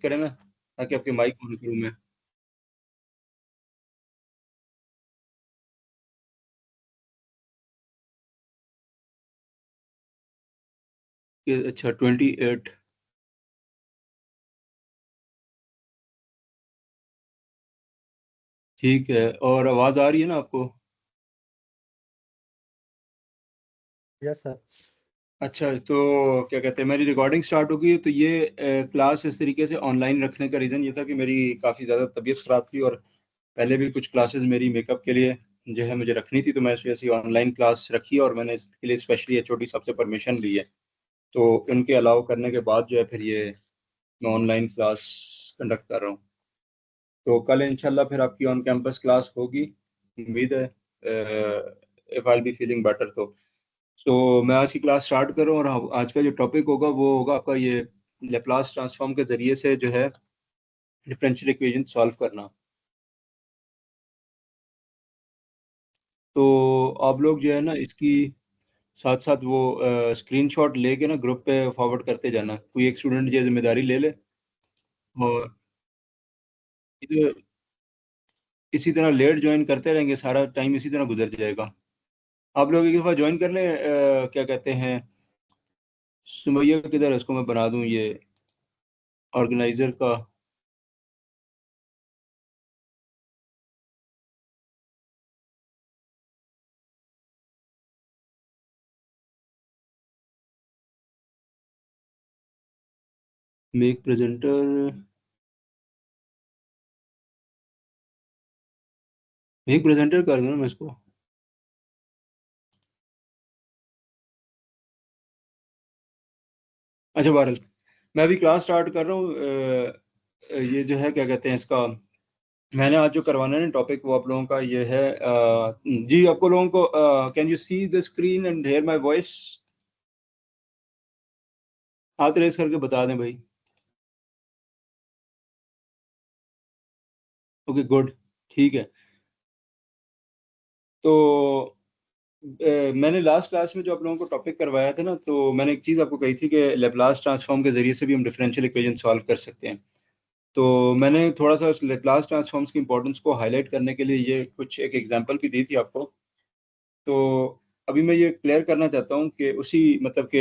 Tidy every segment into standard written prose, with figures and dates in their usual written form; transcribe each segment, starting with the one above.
करें ना, ताकि आपके माइक ऑन करूँ मैं। अच्छा 28। ठीक है, और आवाज़ आ रही है ना आपको? Yes sir. अच्छा, तो क्या कहते हैं, मेरी रिकॉर्डिंग स्टार्ट होगी। तो ये क्लास इस तरीके से ऑनलाइन रखने का रीज़न ये था कि मेरी काफ़ी ज़्यादा तबीयत ख़राब थी, और पहले भी कुछ क्लासेस मेरी मेकअप के लिए जो है मुझे रखनी थी, तो मैं इस वजह से ऑनलाइन क्लास रखी, और मैंने इसके लिए स्पेशली एचओडी साहब से परमिशन ली है। तो उनके अलाउ करने के बाद जो है फिर ये मैं ऑनलाइन क्लास कंडक्ट कर रहा हूँ। तो कल इंशाल्लाह फिर आपकी ऑन कैंपस क्लास होगी, उम्मीद है, if I be feeling better. तो मैं आज की क्लास स्टार्ट कर रहा हूँ, और आज का जो टॉपिक होगा वो होगा आपका ये लेप्लास ट्रांसफॉर्म के जरिए से जो है डिफरेंशियल इक्वेशन सॉल्व करना। तो आप लोग जो है ना इसकी साथ साथ वो स्क्रीनशॉट लेके ना ग्रुप पे फॉरवर्ड करते जाना, कोई एक स्टूडेंट ये जिम्मेदारी ले ले। और इधर इसी तरह लेट ज्वाइन करते रहेंगे, सारा टाइम इसी तरह गुजर जाएगा। आप लोग एक दफ़ा ज्वाइन कर लें, क्या कहते हैं, सुमैया किधर है, इसको मैं बना दूं ये ऑर्गेनाइजर का। मेक प्रेजेंटर, मेक प्रेजेंटर कर दूं ना मैं इसको। अच्छा बहरहाल, मैं अभी क्लास स्टार्ट कर रहा हूँ। ये जो है क्या कहते हैं इसका, मैंने आज जो करवाना है ना टॉपिक, वो आप लोगों का ये है। जी, आपको लोगों को can you see the screen and hear my voice? हाथ रेस करके बता दें भाई। ओके गुड, ठीक है। तो मैंने लास्ट क्लास में जो आप लोगों को टॉपिक करवाया था ना, तो मैंने एक चीज़ आपको कही थी कि लेप्लास ट्रांसफॉर्म के जरिए से भी हम डिफरेंशियल इक्वेशन सॉल्व कर सकते हैं। तो मैंने थोड़ा सा उस लेप्लास ट्रांसफॉर्म्स की इंपॉर्टेंस को हाईलाइट करने के लिए ये कुछ एक एग्जांपल भी दी थी आपको। तो अभी मैं ये क्लियर करना चाहता हूँ कि उसी मतलब कि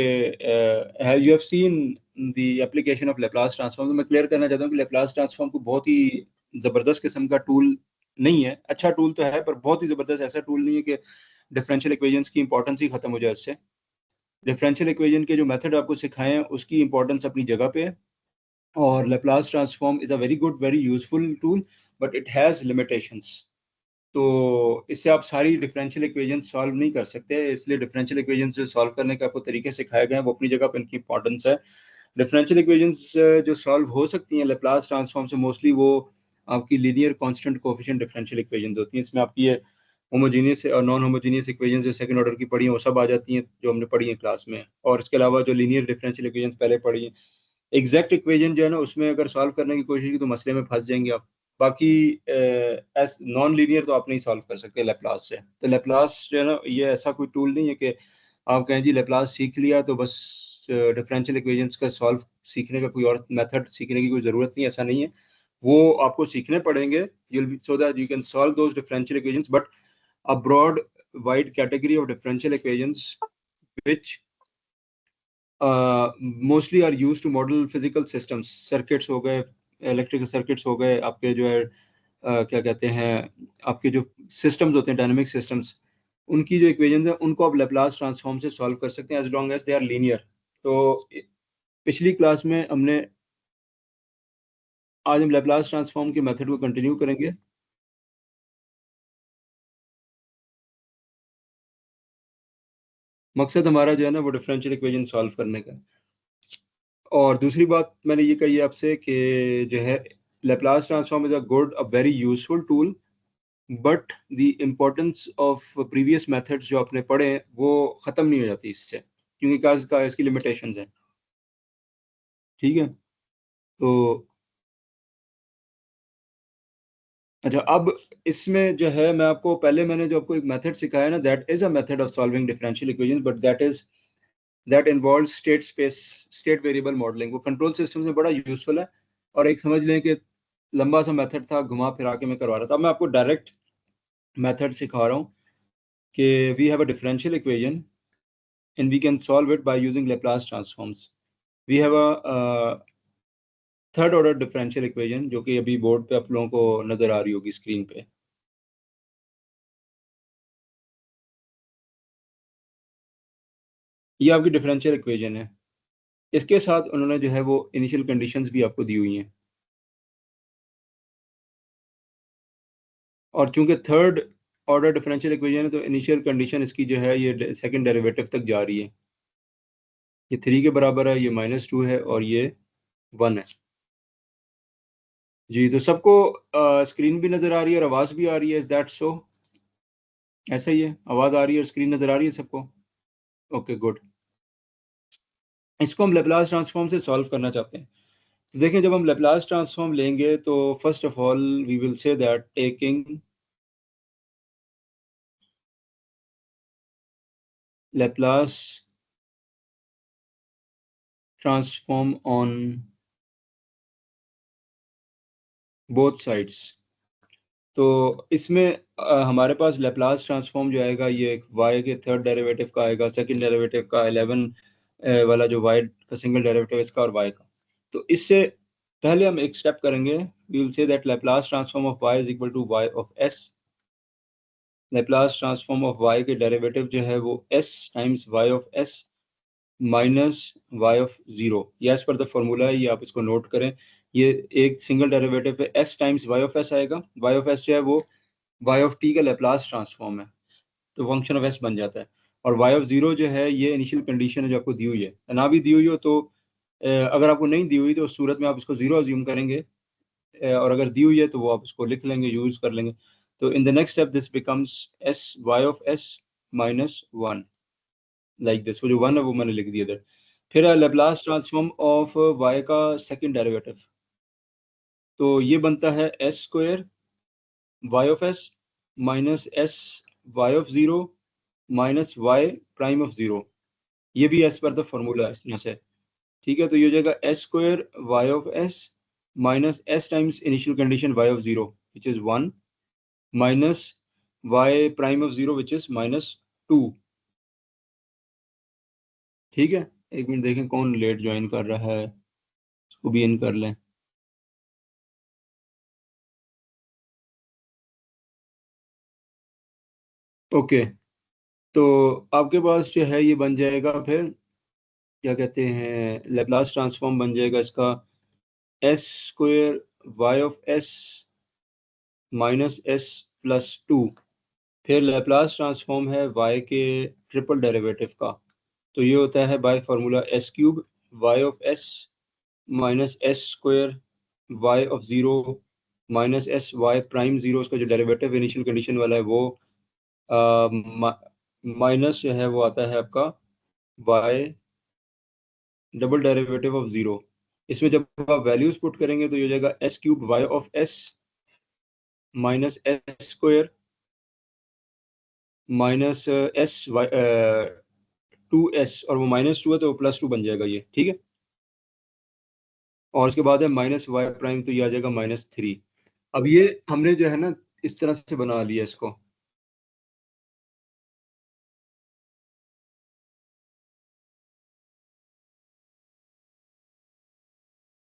you have seen the application of Laplace transform. तो मैं क्लियर करना चाहता हूँ कि लेप्लास ट्रांसफॉर्म को बहुत ही ज़बरदस्त किस्म का टूल नहीं है। अच्छा टूल तो है, पर बहुत ही ज़बरदस्त ऐसा टूल नहीं है कि डिफरेंशियल इक्वेशंस की इंपॉर्टेंस ही खत्म हो जाए उससे। डिफरेंशियल इक्वेशन के जो मेथड आपको सिखाए हैं उसकी इंपॉर्टेंस अपनी जगह पे है, और Laplace transform is a very good very useful tool, but it has limitations. तो इससे आप सारी डिफरेंशियल इक्वेशन सॉल्व नहीं कर सकते, इसलिए डिफरेंशियल इक्वेशन जो सॉल्व करने के आपको तरीके सिखाए गए हैं वो अपनी जगह पर इनकी इंपॉर्टेंस है। डिफरेंशियल इक्वेशंस जो सॉल्व हो सकती हैं लेप्लास ट्रांसफॉर्म से, मोस्टली वो आपकी linear constant coefficient differential equations होती हैं। इसमें आपकी ये होमोजीनियस और नॉन होमोजीनियस इक्वेशंस जो सेकंड ऑर्डर की पढ़ी हैं वो सब आ जाती हैं, जो हमने पढ़ी हैं क्लास में। और इसके अलावा जो लीनियर डिफरेंशियल इक्वेशंस पहले पढ़ी हैं, एग्जैक्ट इक्वेशन जो है ना उसमें अगर सॉल्व करने की कोशिश की तो मसले में फंस जाएंगे आप। बाकी एस नॉन लीनियर तो आप नहीं सॉल्व कर सकते लेप्लास से। तो लेप्लास जो है ना ये ऐसा कोई टूल नहीं है कि आप कहें जी लेप्लास सीख लिया तो बस डिफरेंशियल इक्वेशंस का सॉल्व सीखने का कोई और मेथड सीखने की कोई ज़रूरत नहीं, ऐसा नहीं है। वो आपको सीखने पड़ेंगे so that you can solve those differential equations, but a broad wide category of differential equations which mostly are use to model physical systems. Circuits हो गए, इलेक्ट्रिकल सर्किट्स हो गए, आपके जो है क्या कहते हैं, आपके जो सिस्टम्स होते हैं डायनेमिक सिस्टम्स, उनकी जो इक्वेशन है उनको आप लेप्लास ट्रांसफॉर्म से सॉल्व कर सकते हैं as long as they are linear. तो पिछली क्लास में हमने, आज हम लेप्लास ट्रांसफॉर्म के मेथड को कंटिन्यू करेंगे। मकसद हमारा जो है ना वो डिफरेंशियल इक्वेशन सॉल्व करने का है। और दूसरी बात मैंने ये कही आपसे कि जो है Laplace transform is a good a very useful tool, but the importance of previous methods जो आपने पढ़े हैं वो ख़त्म नहीं हो जाती इससे, क्योंकि का इसकी लिमिटेशंस हैं। ठीक है, तो अच्छा अब इसमें जो है मैं आपको पहले मैंने जो आपको एक मेथड सिखाया ना, that is a method of solving differential equations, but that involves state space state variable modelling. वो कंट्रोल सिस्टम में बड़ा यूजफुल है, और एक समझ लें कि लंबा सा मेथड था, घुमा फिरा के मैं करवा रहा था। अब मैं आपको डायरेक्ट मेथड सिखा रहा हूँ कि we have a differential equation and we can solve it by using Laplace transforms. We have a third order differential equation जो कि अभी बोर्ड पे आप लोगों को नजर आ रही होगी स्क्रीन पे। ये आपकी डिफरेंशियल इक्वेशन है, इसके साथ उन्होंने जो है वो इनिशियल कंडीशंस भी आपको दी हुई हैं। और चूंकि थर्ड ऑर्डर डिफरेंशियल इक्वेशन है तो इनिशियल कंडीशन इसकी जो है ये सेकंड डेरिवेटिव तक जा रही है। ये 3 के बराबर है, ये -2 है और ये 1 है। जी, तो सबको स्क्रीन भी नजर आ रही है और आवाज भी आ रही है, इज दैट सो? ऐसा ही है, आवाज आ रही है और स्क्रीन नजर आ रही है सबको? Okay good. इसको हम लेप्लास ट्रांसफॉर्म से सॉल्व करना चाहते हैं। तो देखें, जब हम लेप्लास ट्रांसफॉर्म लेंगे तो first of all we will say that taking Laplace transform on both sides. तो इसमें हमारे पास लेप्लास ट्रांसफॉर्म जो आएगा ये y के थर्ड डेरिवेटिव का आएगा, सेकंड डेरिवेटिव का 11 वाला जो y का सिंगल डेरिवेटिव इसका और y का। तो इससे पहले हम एक स्टेप करेंगे, we will say that Laplace transform of y is equal to y of s। Laplace transform of y के डेरिवेटिव जो है वो s times y of s minus y of 0। ये एज पर द फॉर्मूला है, ये आप इसको note करें। ये एक सिंगल डेरिवेटिव पे s times y of s आएगा। y ऑफ s जो है वो y ऑफ t का लेप्लास ट्रांसफॉर्म है, तो फंक्शन ऑफ s बन जाता है। और y ऑफ 0 जो है ये इनिशियल कंडीशन है जो आपको दी हुई है। ना भी दी हुई हो तो अगर आपको नहीं दी हुई तो उस सूरत में आप इसको 0 अज्यूम करेंगे, और अगर दी हुई है तो वो आप इसको लिख लेंगे, यूज कर लेंगे। तो इन the next step this becomes s y of s minus 1, like this. वो जो 1 है वो मैंने लिख दिया इधर। फिर लेप्लास ट्रांसफॉर्म ऑफ y का सेकंड डेरिवेटिव, तो ये बनता है s square y of s minus s y of 0 minus y prime of 0। ये भी एज पर द फॉर्मूला है इस तरह से। ठीक है, तो ये हो जाएगा s square y of s minus s times initial condition y of 0 which is 1 minus y prime of 0 which is -2। ठीक है, एक मिनट देखें कौन लेट ज्वाइन कर रहा है, उसको भी इन कर लें। ओके, तो आपके पास जो है ये बन जाएगा फिर क्या कहते हैं, लेप्लास ट्रांसफॉर्म बन जाएगा इसका s square y of s minus s plus 2। फिर लेप्लास ट्रांसफॉर्म है y के ट्रिपल डेरिवेटिव का, तो ये होता है bye formula s cube y of s minus s square y of 0 minus s y prime 0, उसका जो डेरिवेटिव इनिशियल कंडीशन वाला है वो माइनस जो है वो आता है आपका y डबल डेरिवेटिव ऑफ 0। इसमें जब आप वैल्यूज पुट करेंगे तो ये हो जाएगा s cube y of s minus s square minus s y 2s, और वो -2 है तो +2 बन जाएगा ये। ठीक है, और उसके बाद है माइनस y प्राइम, तो ये आ जाएगा -3। अब ये हमने जो है ना इस तरह से बना लिया इसको।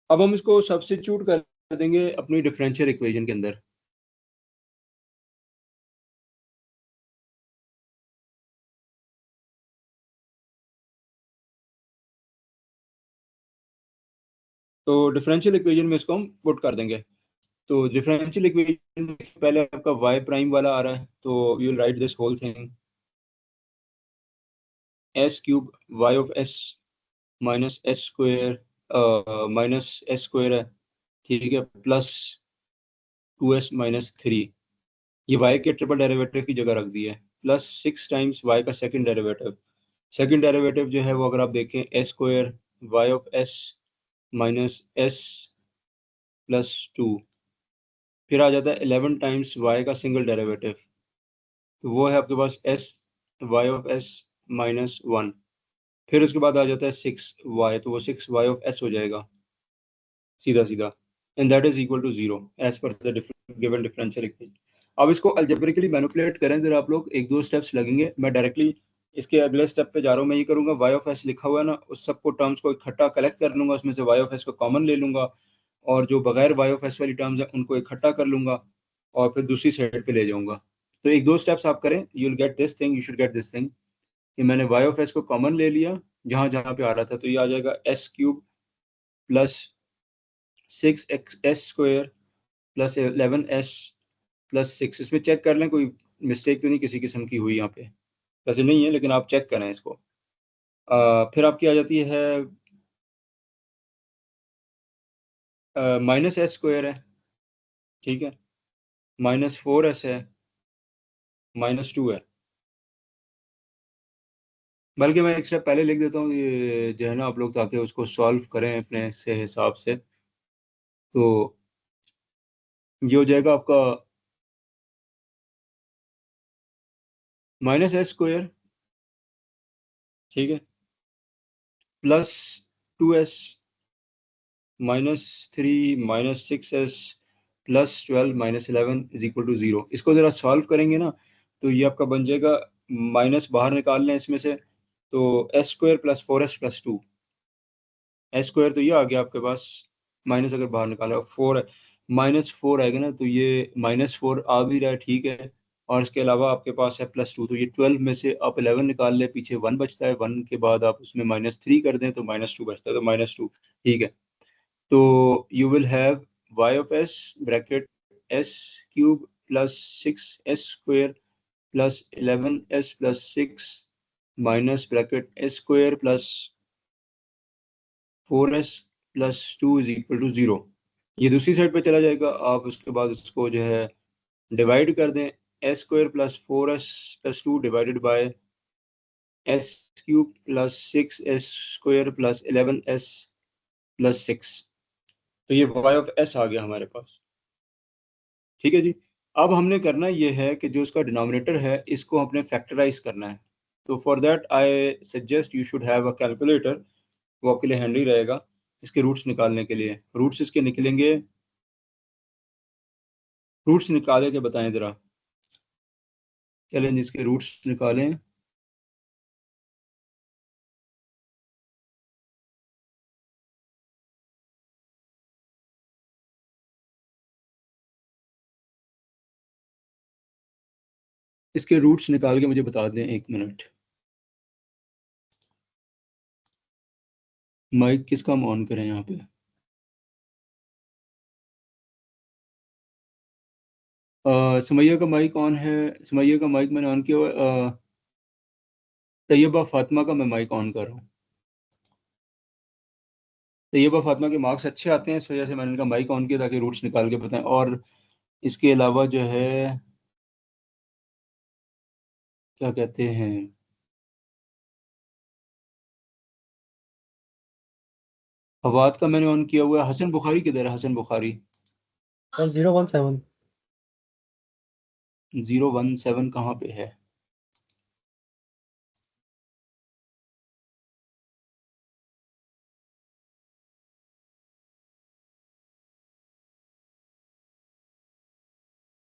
अब हम इसको सब्स्टिट्यूट कर देंगे अपनी डिफरेंशियल इक्वेशन के अंदर। तो डिफरेंशियल इक्वेशन में इसको हम पुट कर देंगे। तो डिफरेंशियल इक्वेशन पहले आपका y प्राइम वाला आ रहा है, तो you will write this whole thing s cube y of s minus s square minus s square है, ठीक है, प्लस 2s माइनस 3। ये y के ट्रिपल डेरिवेटिव की जगह रख दिया है, प्लस 6 टाइम्स y का सेकंड डेरिवेटिव। सेकंड डेरिवेटिव जो है वो अगर आप देखें s square y of s minus s plus 2। फिर आ जाता है 11 टाइम्स y का सिंगल डेरिवेटिव, तो वो है आपके पास s y of s minus 1। फिर उसके बाद आ जाता है 6y, तो वो 6y ऑफ s हो जाएगा सीधा सीधा। And that is equal to 0 as per the given differential equation. अब इसको अल्जेब्रिकली मैनिपुलेट करें जरा आप लोग, एक दो स्टेप्स लगेंगे। मैं डायरेक्टली इसके अगले स्टेप पे जा रहा हूँ। मैं ये करूंगा, वाई ऑफ एस लिखा हुआ है ना, उस सबको टर्म्स को इकट्ठा कलेक्ट कर लूंगा, उसमें से वाई ऑफ एस को कॉमन ले लूंगा, और जो बगैर वाई ऑफ एस वाली टर्म्स है उनको इकट्ठा कर लूंगा और फिर दूसरी साइड पे ले जाऊंगा। तो एक दो स्टेप्स आप करें, you will get this thing, you should gate this thing, कि मैंने वाई ऑफ एस को कॉमन ले लिया जहां जहां पे आ रहा था। तो ये आ जाएगा S cube plus 6x(s)² plus 11s plus 6। इसमें चेक कर लें कोई मिस्टेक तो नहीं किसी किस्म की हुई यहाँ पे, वैसे नहीं है लेकिन आप चेक करें इसको। फिर आपकी आ जाती है -s² है, ठीक है, -4s है, -2 है। बल्कि मैं एक स्टेप पहले लिख देता हूँ ये जो है ना आप लोग, ताकि उसको सॉल्व करें अपने से हिसाब से। तो ये हो जाएगा आपका -s², ठीक है, +2s -3 -6s +12 -11 is equal to 0। इसको जरा सॉल्व करेंगे ना तो ये आपका बन जाएगा, माइनस बाहर निकाल लें इसमें से, तो s² प्लस 4s+2, s² तो ये आ गया आपके पास, माइनस अगर बाहर निकाला 4 है, -4 आएगा ना, तो ये -4 आ भी रहा है, ठीक है। और इसके अलावा आपके पास है +2, तो ये 12 में से आप 11 निकाल लें, पीछे 1 बचता है, 1 के बाद आप उसमें -3 कर दें तो -2 बचता है, तो -2, ठीक है। तो you will have y of s bracket s cube plus 6s² plus 11s plus 6 minus bracket s² plus 4s plus 2 is equal to 0। ये दूसरी साइड पे चला जाएगा, आप उसके बाद उसको जो है डिवाइड कर दें, s² plus 4s+2 divided by s cube plus 6s² plus 11s plus 6। तो ये y ऑफ s आ गया हमारे पास, ठीक है जी। अब हमने करना ये है कि जो इसका डिनोमिनेटर है इसको हमने फैक्टराइज करना है। तो for that I suggest you should have a calculator, वो आपके लिए हैंडी रहेगा इसके रूट्स निकालने के लिए। रूट्स इसके निकलेंगे, रूट्स निकाले के बताएं जरा, चलें इसके रूट्स निकालें। इसके रूट्स निकाल के मुझे बता दें, 1 मिनट। माइक किसका हम ऑन करें यहाँ पे? सुमैया का माइक ऑन है, सुमैया का माइक मैंने ऑन किया हुआ है। तैयबा फातिमा का मैं माइक ऑन कर रहा हूँ। तैयबा फातिमा के मार्क्स अच्छे आते हैं, इस वजह से मैंने इनका माइक ऑन किया ताकि रूट्स निकाल के बताएं। और इसके अलावा जो है क्या कहते हैं, फवाद का मैंने ऑन किया हुआ है। हसन बुखारी किधर है? हसन बुखारी सर 017। 017 कहाँ पे है?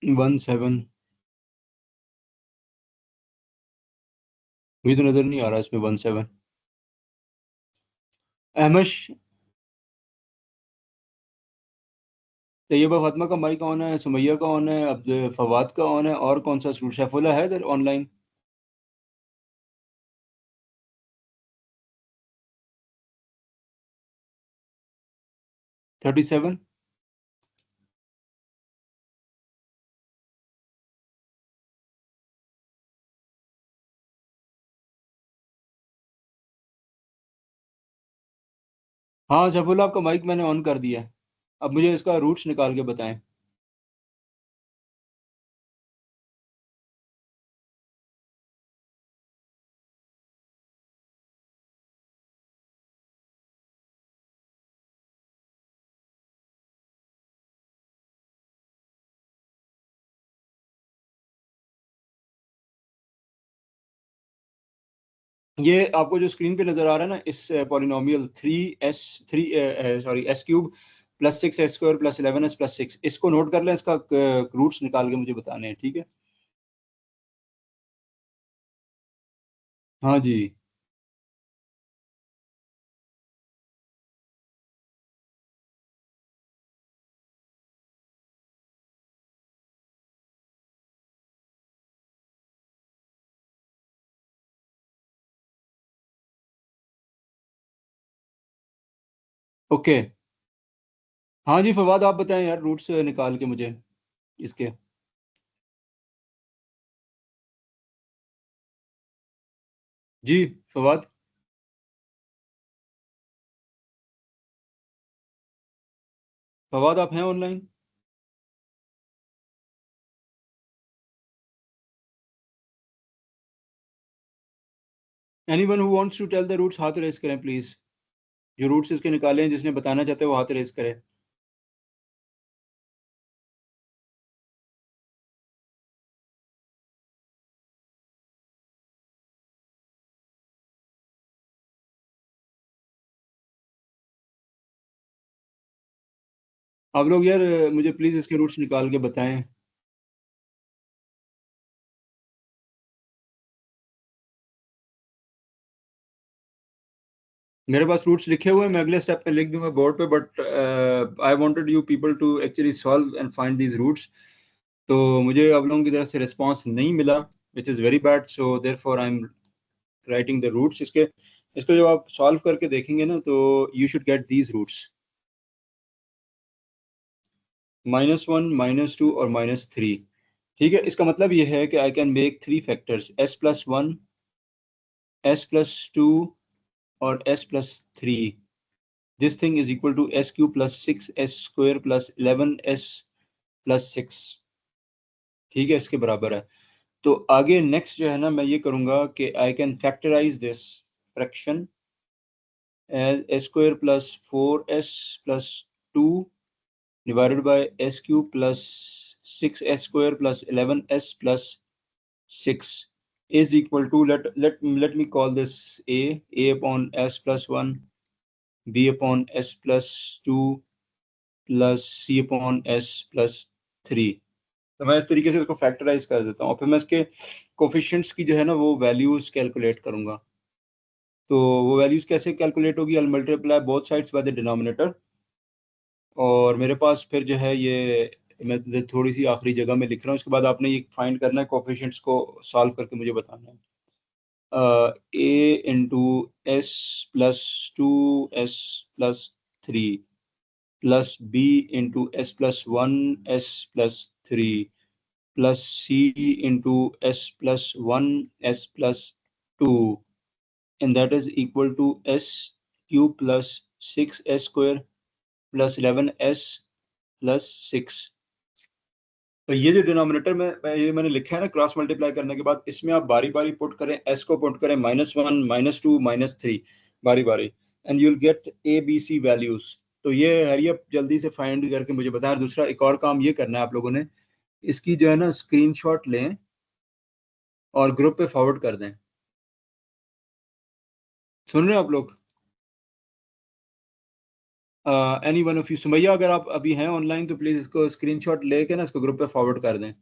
वन सेवन मुझे तो नजर नहीं आ रहा इसमें 17। अहमश, तैयबा फातिमा का माइक ऑन है, सुमैया का ऑन है, अब फवाद का ऑन है, और कौन सा शैफुल्ला है इधर ऑनलाइन? 37। हाँ सैफुल्ला, आपका माइक मैंने ऑन कर दिया है। अब मुझे इसका रूट्स निकाल के बताएं। ये आपको जो स्क्रीन पे नजर आ रहा है ना, इस polynomial 3s 3 sorry s cube +6s² + 11s + 6, इसको नोट कर लें, इसका रूट्स निकाल के मुझे बताने हैं, ठीक है? हाँ जी। ओके। हाँ जी फवाद, आप बताएं यार, रूट्स निकाल के मुझे इसके। जी फवाद। फवाद आप हैं online? Anyone who wants to tell the roots, हाथ रेज करें प्लीज। जो रूट्स इसके निकाले हैं, जिसने बताना चाहते हैं वो हाथ रेज करे। आप लोग यार मुझे प्लीज इसके रूट्स निकाल के बताएं। मेरे पास रूट्स लिखे हुए हैं, मैं अगले स्टेप पे लिख दूंगा बोर्ड पे, but I wanted you people to actually solve and find these roots. तो मुझे आप लोगों की तरफ से रिस्पांस नहीं मिला, which is very bad, so therefore I am writing the roots इसके। इसको जब आप सॉल्व करके देखेंगे ना, तो you should get these roots: -1, -2 और -3। ठीक है, इसका मतलब ये है कि I can make 3 factors, s+1, s+2 और s+3। This thing is equal to s³ + 6s² + 11s + 6। ठीक है, इसके बराबर है। तो आगे नेक्स्ट जो है ना, मैं ये करूंगा कि I can factorize this fraction as s² + 4s + 2 divided by s³ + 6s² + 11s + 6 is equal to, let me call this a upon s+1, b upon s+2 plus c upon s+3। तो मैं इस तरीके से इसको फैक्टराइज कर देता हूँ, और फिर मैं इसके कोफिशिएंट्स की जो है ना वो वैल्यूज कैलकुलेट करूंगा। तो वो वैल्यूज कैसे कैलकुलेट होगी? I multiply both sides by the denominator, और मेरे पास फिर जो है ये, मैं थोड़ी सी आखिरी जगह में लिख रहा हूँ, उसके बाद आपने ये फाइंड करना है, कोफिशिएंट्स को सॉल्व करके मुझे बताना है। a × s+2s+3 plus b × s+1s+3 plus c × s+1s+2, and that is equal to s³ + 6s² + 11s + 6। तो ये जो डिनोमिनेटर में ये मैंने लिखा है ना, क्रॉस मल्टीप्लाई करने के बाद इसमें आप बारी बारी पुट करें, s को पुट करें, -1, -2, -3, बारी बारी, and you will get A B C values. तो ये हरी अप जल्दी से फाइंड करके मुझे बताएं। दूसरा एक और काम ये करना है आप लोगों ने, इसकी जो है ना स्क्रीनशॉट लें और ग्रुप पे फॉरवर्ड कर दें। सुन रहे हैं आप लोग? Any one of you, Sumaiya अगर आप अभी हैं ऑनलाइन तो प्लीज इसको स्क्रीनशॉट लेके ना इसको ग्रुप पे फॉरवर्ड कर दें।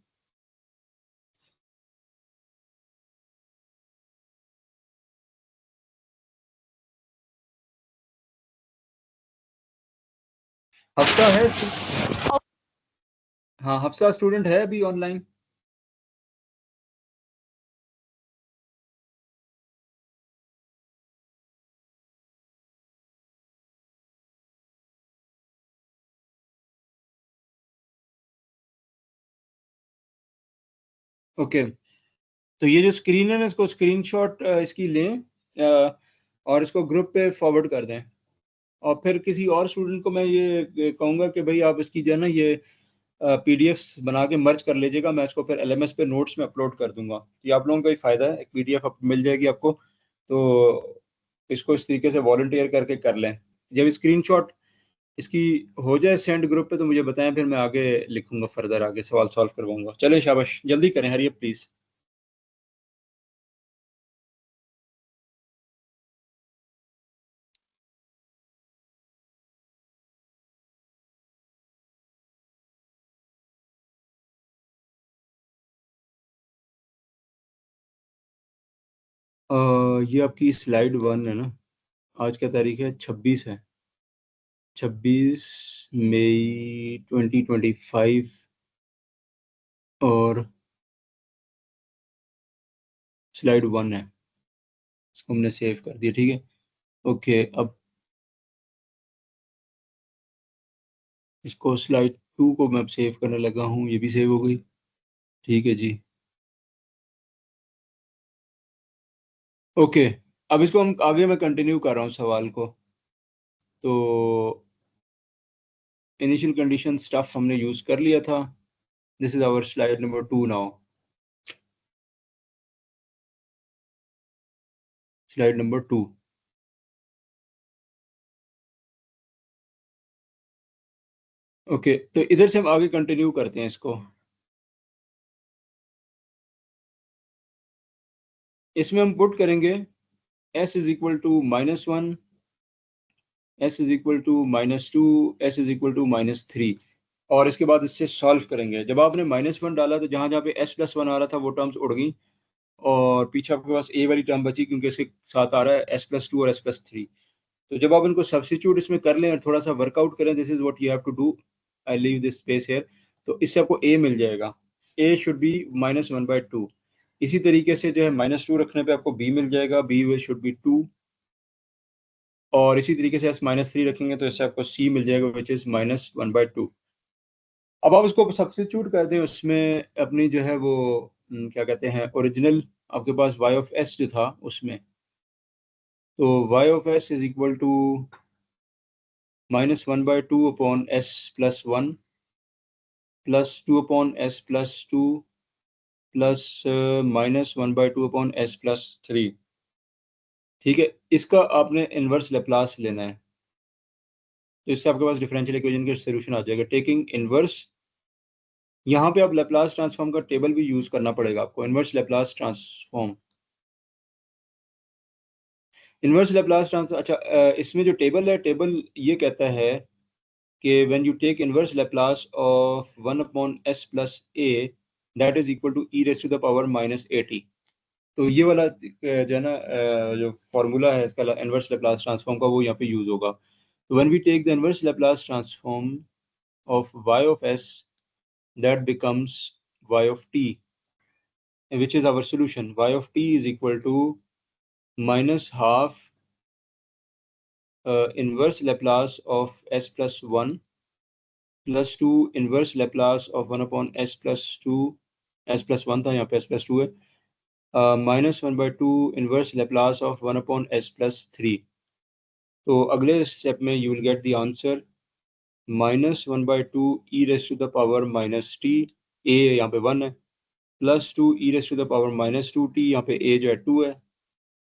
हफ्ता है? हाँ, हफ्सा स्टूडेंट है अभी ऑनलाइन? ओके। तो ये जो स्क्रीन है ना, इसको स्क्रीनशॉट इसकी लें, और इसको ग्रुप पे फॉरवर्ड कर दें। और फिर किसी और स्टूडेंट को मैं ये कहूँगा कि भाई आप इसकी जो है ना ये पीडीएफ्स बना के मर्ज कर लीजिएगा, मैं इसको फिर एलएमएस पे नोट्स में अपलोड कर दूंगा। ये आप लोगों का ही फायदा है, एक पीडीएफ मिल जाएगी आपको। तो इसको इस तरीके से वॉलंटियर करके कर लें। जब स्क्रीनशॉट इसकी हो जाए सेंड ग्रुप पे, तो मुझे बताएं, फिर मैं आगे लिखूंगा, फर्दर आगे सवाल सॉल्व करवाऊंगा। चले शाबाश, जल्दी करें, हरिए प्लीज। ये आपकी स्लाइड 1 है ना। आज क्या तारीख है? 26 है। 26 मई 2025। और स्लाइड 1 है। इसको हमने सेव कर दिया, ठीक है। ओके, अब इसको स्लाइड 2 को मैं अब सेव करने लगा हूँ, ये भी सेव हो गई। ठीक है जी। ओके, अब इसको हम आगे मैं कंटिन्यू कर रहा हूँ सवाल को। तो इनिशियल कंडीशन स्टफ हमने यूज कर लिया था। This is our slide number 2 now. Slide number 2। Okay, तो इधर से हम आगे कंटिन्यू करते हैं इसको। इसमें हम पुट करेंगे s is equal to -1, s is equal to -2, s is equal to -3। और इसके बाद इससे सॉल्व करेंगे। जब आपने -1 डाला तो जहां जहां पे s+1 आ रहा था वो टर्म्स उड़ गई, और पीछे आपके पास a वाली टर्म बची क्योंकि इसके साथ आ रहा है s+2 और s+3। तो जब आप इनको सब्स्टिट्यूट इसमें कर लें और थोड़ा सा वर्कआउट करें, this is what you have to do. I leave this space here. तो इससे आपको a मिल जाएगा। a should be -1/2। इसी तरीके से जो है -2 रखने पे आपको b मिल जाएगा, b शुड बी 2। और इसी तरीके से s-3 रखेंगे तो इससे आपको c मिल जाएगा, विच इज -1/2। अब आप इसको सब्स्टिट्यूट कर दें उसमें अपनी जो है वो क्या कहते हैं ओरिजिनल आपके पास y ऑफ s जो था उसमें। तो y of s is equal to -1/2 upon s+1 +2 upon s+2 plus -1/2 upon s+3। ठीक है, इसका आपने इनवर्स लेप्लास लेना है। तो इससे आपके पास डिफरेंशियल इक्वेशन का सोल्यूशन आ जाएगा टेकिंग इनवर्स। यहाँ पे आप लेप्लास ट्रांसफॉर्म का टेबल भी यूज करना पड़ेगा आपको। Inverse Laplace transform, inverse Laplace trans अच्छा, इसमें जो टेबल है, टेबल ये कहता है कि when you take inverse Laplace of 1 upon s plus a, that is equal to e raise to the power -at। तो ये वाला जो है ना, जो फॉर्मूला है इसका इनवर्स लेप्लास ट्रांसफॉर्म का, वो यहाँ पे यूज होगा। तो when we take the inverse Laplace transform of y of s, that becomes y of t, which is our solution. Y of t is equal to minus half inverse Laplace of s plus 1 plus 2 inverse Laplace of 1 upon s plus 2, s plus 1 था, यहाँ पे s plus 2 है, -1/2 inverse Laplace of 1 upon s plus 3। तो अगले step में you will get the answer -1/2 e raised to the power -t, a यहाँ पे 1 है, +2 e raised to the power -2t, यहाँ पे a जो है 2 है,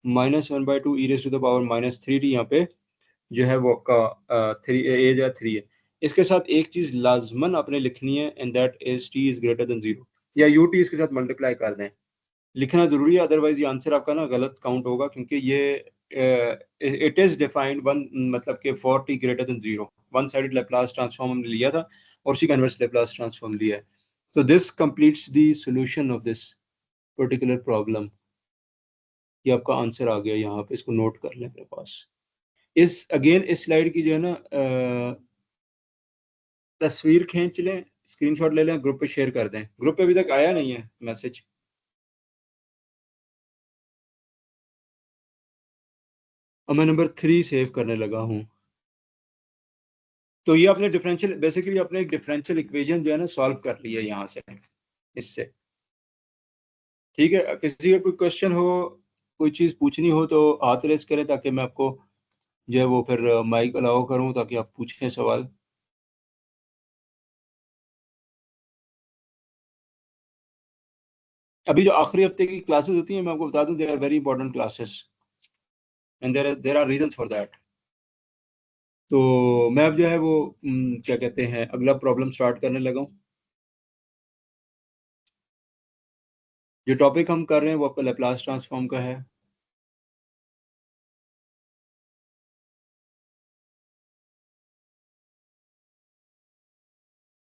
-1/2 e raised to the power -3t, यहाँ पे जो है वो आपका 3 a जो है 3 है। इसके साथ एक चीज लाजमन आपने लिखनी है, and that is t is greater than 0, या ut इसके साथ मल्टीप्लाई कर दें। लिखना जरूरी है, अदरवाइज ये आंसर आपका ना गलत काउंट होगा, क्योंकि ये इट इज डिफाइंड वन, मतलब कि for t greater than 0 one sided Laplace transform हमने लिया था और उसी का इनवर्स लेप्लास ट्रांसफॉर्म लिया है। So this completes the solution of this particular problem। ये आपका आंसर आ गया यहाँ पे, इसको नोट कर लें अपने पास। इस अगेन इस स्लाइड की जो है ना तस्वीर खींच लें, स्क्रीनशॉट ले लें, ग्रुप पे शेयर कर दें। ग्रुप पे अभी तक आया नहीं है मैसेज। और मैं नंबर 3 सेव करने लगा हूँ। तो ये आपने डिफरेंशियल, बेसिकली आपने एक डिफरेंशियल इक्वेशन जो है ना सॉल्व कर लिया है यहाँ से, इससे। ठीक है, किसी का कोई क्वेश्चन हो, कोई चीज़ पूछनी हो तो हाथ रेज करें, ताकि मैं आपको जो है वो फिर माइक अलाउ करूँ, ताकि आप पूछें सवाल। अभी जो आखिरी हफ्ते की क्लासेस होती हैं, मैं आपको बता दूं, they are very important classes, and there are reasons for that. तो मैं अब जो है वो क्या कहते हैं अगला प्रॉब्लम स्टार्ट करने लगा हूँ। जो टॉपिक हम कर रहे हैं वो आपका लेप्लास ट्रांसफॉर्म का है।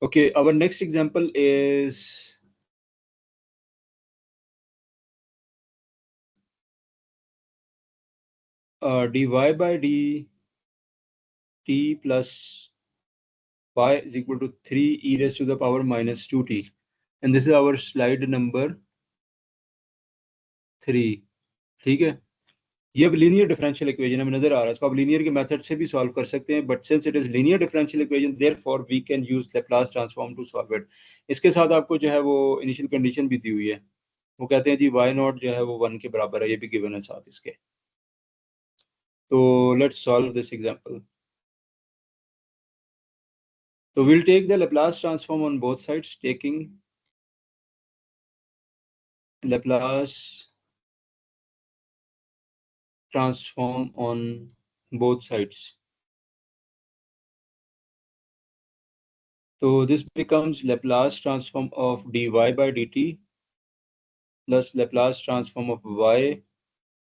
Okay, our next example is dy by dt plus y is equal to 3 e raised to the power minus 2t, and this is our slide number 3. ठीक है, ये अब लीनियर डिफरेंशियल इक्वेशन हमें नजर आ रहा है, इसको आप लीनियर के मेथड से भी सॉल्व कर सकते हैं, but since it is linear differential equation therefore we can use Laplace transform to solve it. इसके साथ आपको जो है वो इनिशियल कंडीशन भी दी हुई है, वो कहते हैं जी y नॉट जो है वो 1 के बराबर है, ये भी गिवन है साथ इसके. तो let's solve this example. So we'll take the Laplace transform on both sides, taking Laplace transform on both sides. So this becomes Laplace transform of dy by dt plus Laplace transform of y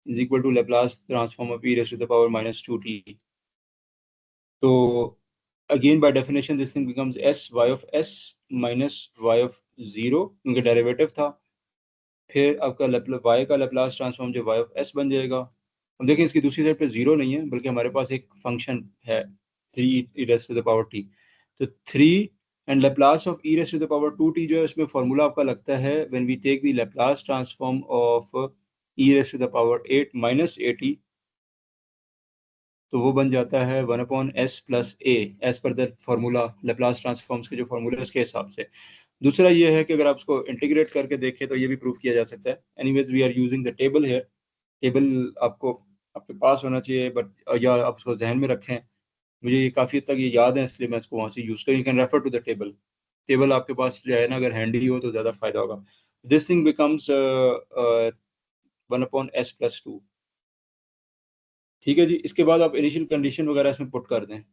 is equal to Laplace transform of e raised to the power minus 2t. So again by definition this thing becomes s y of s minus y of 0 क्योंकि derivative था. फिर आपका y का Laplace transform जो y of s बन जाएगा. अब देखिए इसकी दूसरी साइड पे 0 नहीं है, बल्कि हमारे पास एक फंक्शन है 3 e raised to the power t. तो 3 and Laplace of e raised to the power 2t जो है उसमें फॉर्मूला आपका लगता है when we take the Laplace transform of e raised to the power 8 minus 8t, तो वो बन जाता है 1/s plus a as per the formula Laplace transforms के जो फॉर्मूले है उसके हिसाब से. दूसरा ये है कि अगर आप इसको इंटीग्रेट करके देखें तो ये भी प्रूफ किया जा सकता है. Anyways we are using the table here. Table आपको आपके पास होना चाहिए, बट या आप उसको जहन में रखें. मुझे ये काफ़ी हद तक ये याद है, इसलिए मैं इसको वहाँ से यूज़ करूँ. You can refer to the table. Table आपके पास जो है ना, अगर हैंडी हो तो ज़्यादा फायदा होगा. This thing becomes 1/s plus 2. ठीक है जी. इसके बाद आप इनिशियल कंडीशन वगैरह इसमें पुट कर दें.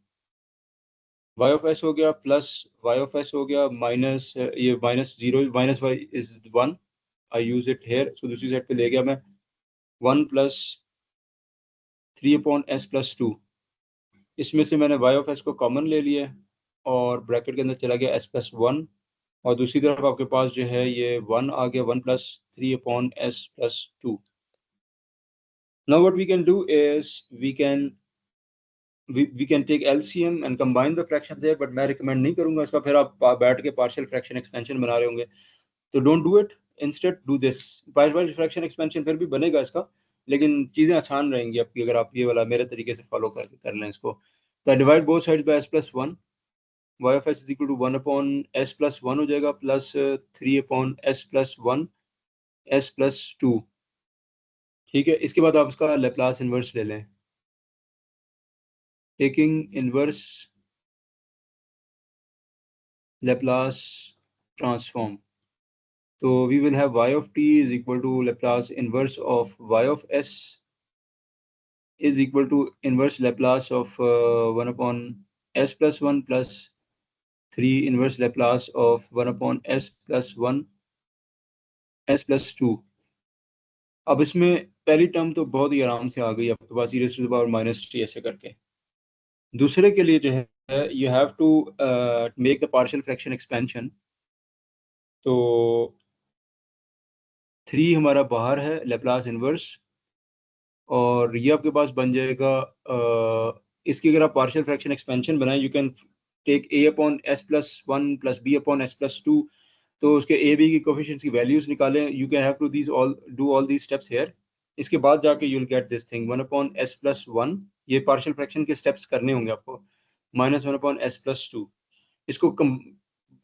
y ऑफ s हो गया प्लस y ऑफ s हो गया माइनस ये minus 0 minus y is 1. I use it here, so दूसरी साइड पे ले गया मैं 1 प्लस 3/s प्लस 2. इसमें से मैंने y ऑफ s को कॉमन ले लिया और ब्रैकेट के अंदर चला गया s प्लस 1, और दूसरी तरफ आपके पास जो है ये 1 आ गया 1 plus 3/s plus 2. Now what we can do is we can take LCM and combine the fractions there, but मैं recommend नहीं करूंगा इसका. फिर आप बैठ के partial fraction expansion बना रहे होंगे, तो don't do it. Instead do this. partial fraction expansion फिर भी बनेगा इसका, लेकिन चीज़ें आसान रहेंगी आपकी अगर आप ये वाला मेरे तरीके से फॉलो कर लें इसको. तो divide both sides by s plus 1. y of s is equal to 1/s plus 1 हो जाएगा plus 3/s plus 1 s plus 2. ठीक है. इसके बाद आप इसका लेप्लास इनवर्स ले लें. Taking inverse Laplace transform. So we will have y of t is equal to Laplace inverse of y of s is equal to inverse Laplace of 1/s plus 1 plus 3 inverse Laplace of 1/s plus 1 s plus 2. अब इसमें पहली term तो बहुत ही आराम से आ गई आपके पास e raised to the power minus t ऐसे करके. दूसरे के लिए जो है you have to make the partial fraction expansion. तो 3 हमारा बाहर है लेप्लास इनवर्स, और ये आपके पास बन जाएगा इसकी अगर आप पार्शियल फ्रैक्शन एक्सपेंशन बनाएं, you can take a/s plus 1 plus b/s plus 2. तो उसके a b की कोफिशिएंट्स की वैल्यूज निकालें. You can have to these all do all these steps here. इसके बाद जाके you will get this thing 1/s plus 1. ये पार्शियल फ्रैक्शन के स्टेप्स करने होंगे आपको, माइनस 1/s प्लस 2. इसको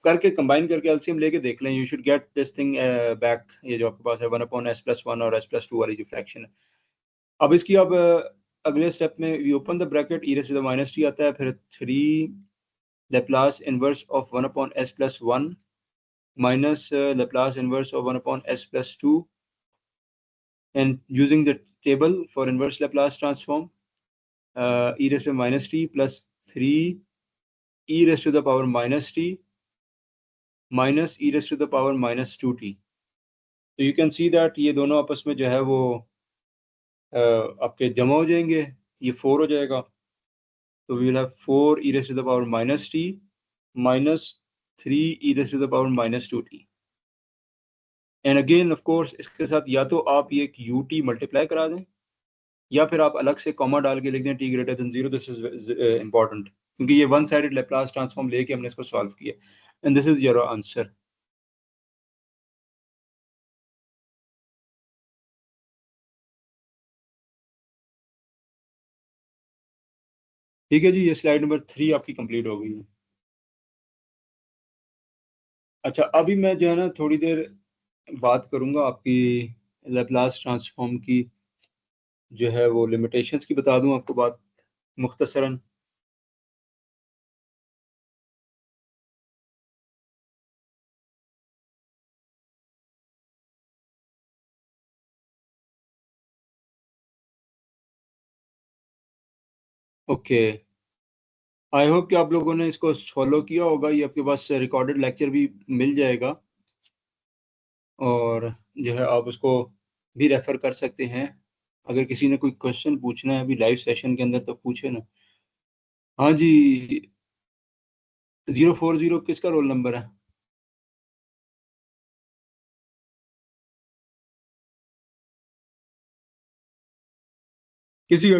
करके कंबाइन करके एलसीएम लेके देख लें. You should gate this thing back. ये जो आपके पास है 1/s प्लस 1 और s प्लस 2 वाली जो फ्रैक्शन है. अब इसकी अब अगले स्टेप में we open the bracket e raised to the minus t आता है, फिर 3 Laplace inverse of 1/s plus 1 minus Laplace inverse of 1/s plus 2, and using the table for inverse Laplace transform e raised to the minus t plus 3 e raised to the power minus t minus e raised to the power minus 2t. तो you can see that ये दोनों आपस में जो है वो आपके जमा हो जाएंगे, ये 4 हो जाएगा. So we will have 4 e raised to the power minus t minus 3 e raised to the power minus 2t. And again of course इसके साथ या तो आप ये ut मल्टीप्लाई करा दें या फिर आप अलग से कॉमा डाल के लिख दें T greater than zero, this is important, क्योंकि ये वन साइडेड लेप्लास ट्रांसफॉर्म लेके हमने इसको सॉल्व किया, and this is your answer. ठीक है जी, ये स्लाइड नंबर 3 आपकी कंप्लीट हो गई है। अच्छा, अभी मैं जो है ना थोड़ी देर बात करूंगा आपकी लेप्लास ट्रांसफॉर्म की, जो है वो लिमिटेशंस की बता दूं आपको बात मुख्तसरन। ओके, आई होप कि आप लोगों ने इसको फॉलो किया होगा, ये आपके पास रिकॉर्डेड लेक्चर भी मिल जाएगा, और जो है आप उसको भी रेफर कर सकते हैं। अगर किसी ने कोई क्वेश्चन पूछना है अभी लाइव सेशन के अंदर तो पूछे ना। हाँ जी, 040 किसका रोल नंबर है? किसी का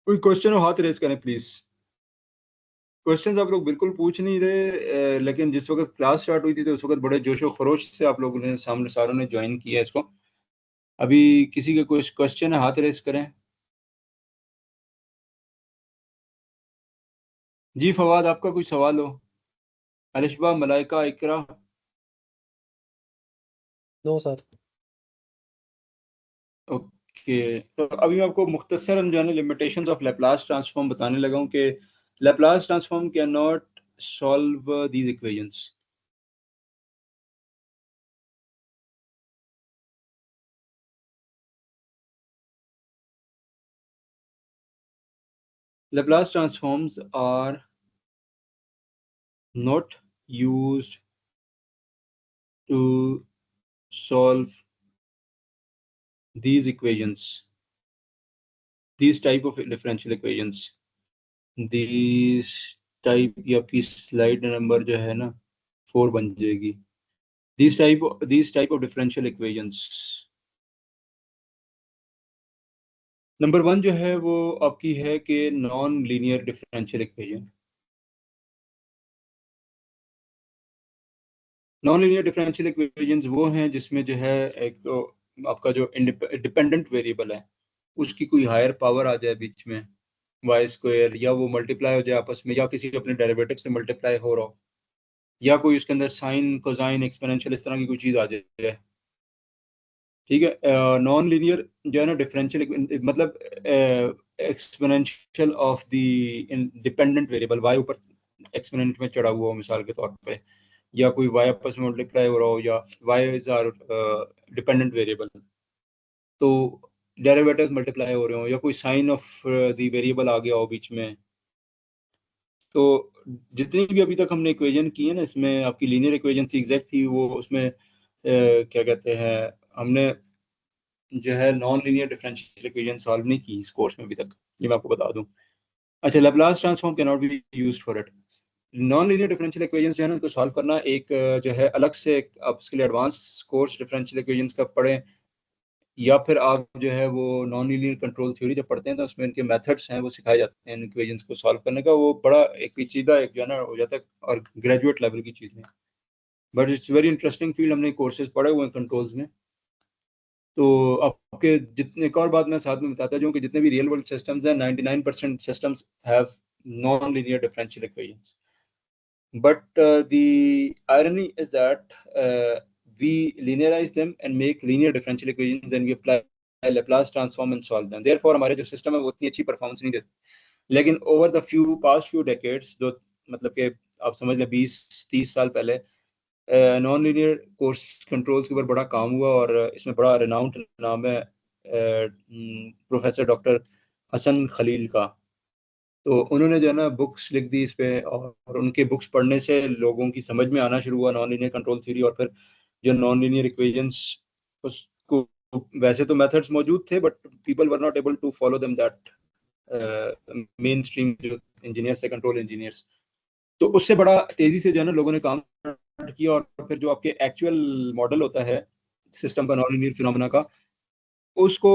कोई क्वेश्चन हो हाथ रेज करें प्लीज। क्वेश्चंस आप लोग बिल्कुल पूछ नहीं रहे, लेकिन जिस वक्त क्लास स्टार्ट हुई थी तो उस वक्त बड़े जोशो खरोश से आप लोगों ने सामने सारों ने ज्वाइन किया इसको। अभी किसी का कोई क्वेश्चन है हाथ रेज करें। जी फवाद, आपका कोई सवाल हो? Alishba, Malaika, Iqra. No sir. Okay, तो अभी मैं आपको मुख्तसरन जो है ना लिमिटेशंस ऑफ लैपलास ट्रांसफॉर्म बताने लगा हूँ कि Laplace transform can not solve these equations. Laplace transforms are not used to solve these equations, these type of differential equations, these type, ये आपकी स्लाइड नंबर जो है ना 4 बन जाएगी। these type of differential equations, number 1 जो है वो आपकी है कि non linear differential equation. Non linear differential equations वो हैं जिसमें जो है एक तो आपका जो डिपेंडेंट वेरिएबल है उसकी कोई हायर पावर आ जाए बीच में, वाई स्क्वायर, या वो मल्टीप्लाई हो जाए आपस में, या किसी अपने डेरिवेटिव से मल्टीप्लाई हो रहा हो, या कोई उसके अंदर साइन कोसाइन एक्सपोनेंशियल इस तरह की कोई चीज़ आ जाए। ठीक है, नॉन लीनियर जो है ना डिफरेंशियल मतलब exponential of the dependent variable, y ऊपर एक्सपोनेंट में चढ़ा हुआ हो मिसाल के तौर पे, या कोई वाई आपस में मल्टीप्लाई हो रहा हो, या y is our dependent variable, तो डेरिवेटिव्स मल्टीप्लाई हो रहे हो, या कोई साइन ऑफ द वेरिएबल आ गया हो बीच में। तो जितनी भी अभी तक हमने इक्वेशन की है ना, इसमें आपकी लीनियर इक्वेशन थी एग्जैक्ट थी वो, उसमें क्या कहते हैं, हमने जो है non linear differential equation solve नहीं की इस कोर्स में अभी तक, ये मैं आपको बता दूं। अच्छा, Laplace transform can not be used for it. Non linear differential equations जो है ना उसको सॉल्व करना एक जो है अलग से आप उसके लिए एडवांस कोर्स डिफरेंशियल इक्वेशंस का पढ़ें, या फिर आप जो है वो नॉन लीनियर कंट्रोल थ्योरी जब पढ़ते हैं तो उसमें इनके मेथड्स हैं वो सिखाए जाते हैं इन इक्वेशंस को सॉल्व करने का, वो बड़ा एक पेचीदा एक जो है ना हो जाता है और ग्रेजुएट लेवल की चीज़ें। But it's very interesting field, हमने कोर्सेज पढ़े हुए हैं कंट्रोल्स में। तो आपके जितने, एक और बात मैं साथ में बताता जाऊँ कि जितने भी रियल वर्ल्ड सिस्टम्स हैं 99% systems have non linear differential equations, but the irony is that we linearize them and make linear differential equations and we apply Laplace transform and solve them. Therefore हमारे जो system है वो उतनी अच्छी performance नहीं देते। लेकिन over the past few decades, जो मतलब कि आप समझ लें 20-30 साल पहले, नॉन लीनियर कोर्स कंट्रोल्स के ऊपर बड़ा काम हुआ, और इसमें बड़ा रिनाउंड नाम है प्रोफेसर डॉक्टर हसन खलील का। तो उन्होंने जो है ना बुक्स लिख दी इस पे, और उनके बुक्स पढ़ने से लोगों की समझ में आना शुरू हुआ नॉन लीनियर कंट्रोल थ्योरी, और फिर जो नॉन लीनियर इक्वेशंस उसको, वैसे तो मेथड्स मौजूद थे but people were not able to follow them that, main stream जो इंजीनियर्स है कंट्रोल इंजीनियर्स, तो उससे बड़ा तेजी से जो है ना लोगों ने काम किया, और फिर जो आपके एक्चुअल मॉडल होता है सिस्टम का नॉन लीनियर फिनोमेना का, उसको